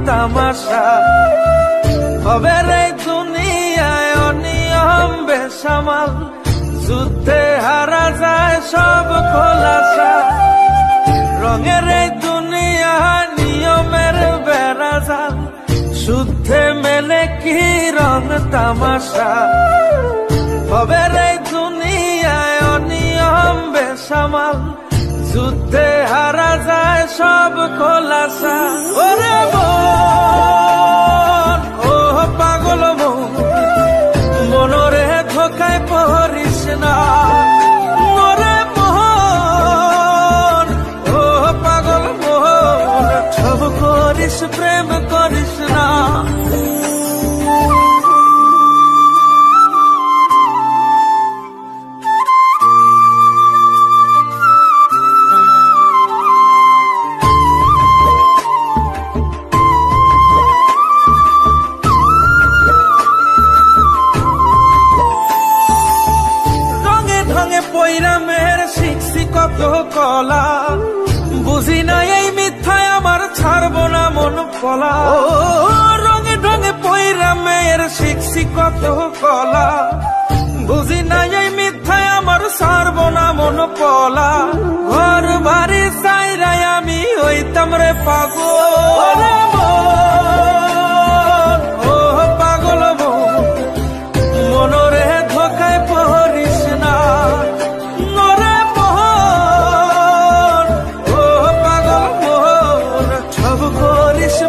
তামাশা হবে রে দুনিয়ায় অনিয়ম বেসামাল যুদ্ধে হারা যায় সব খোলাসা রঙের এই দুনিয়া নিয়মের বেড়াজাল শুদ্ধে মেলে কি রং তামাশা হবে রে দুনিয়ায় অনিয়ম বেসামাল যুদ্ধে হারা যায় সব খোলাসা ওরে মন ও পাগল মনরে ধোকায় পড়িস না ওরে মন ও পাগল মন সব করিস প্রেম করিস না কলা বুঝি নাই এই মিথ্যায় আমার ছাড়বো না মন পলা রঙে ঢঙে পয়রা মেয়ের শিখছি কত কলা বুঝি নাই এই মিথ্যায় আমার ছাড়বো না মন পলা ঘর বাড়ি চাইরাই আমি হইতাম রে পাগল ও পাগল মনরে ধোকায় পড়িস না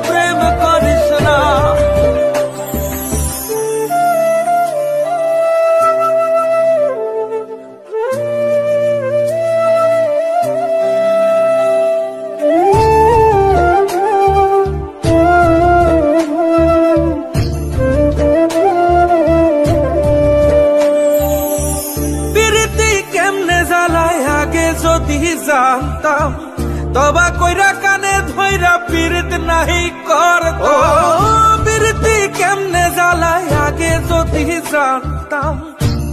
প্রেম করিস না প্রীতি কেমনে জ্বালায় আগে যদি জানতাম তবা কইরা কানে ধইরা পীড়িত নাহি করতাম প্রীতি কেমনে জ্বালায় আগে যদি জানতাম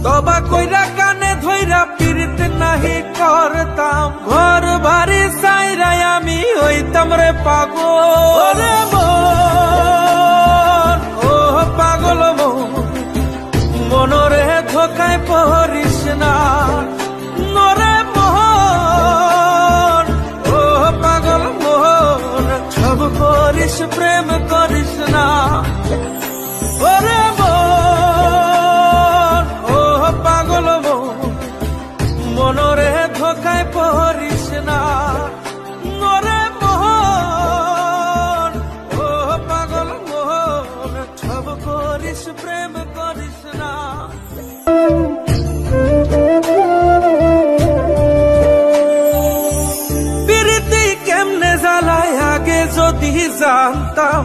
তবা কইরা কানে ধইরা পীড়িত নাহি করতাম ঘর বাড়ি চাইরাই আমি হইতাম রে পাগল মন ও পাগল মনরে ধোকায় পড়িস না নরে পাগল মন সব করিস প্রেম করিস না ওরে মন ও পাগল মনরে ধোকায় পড়িস না ওরে মন ও পাগল মন সব করিস প্রেম করিস না আগে যদি জানতাম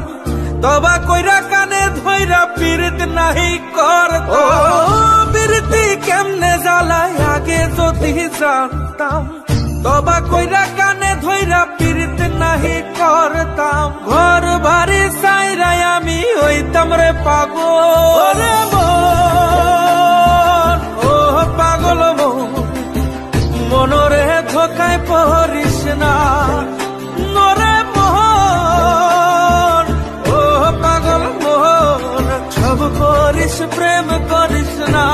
তবা কইরা কানে ধইরা পীড়িত নাহি করতাম প্রীতি কেমনে জ্বালায় আগে যদি জানতাম তবা কইরা কানে ধইরা পীড়িত নাহি করতাম ঘর বাড়ি চাইরাই আমি হইতাম রে পাগল মন ও পাগল মনরে ধোকায় পড়িস না নরে মোহন ও পাগল মোহন সব করিস প্রেম করিস না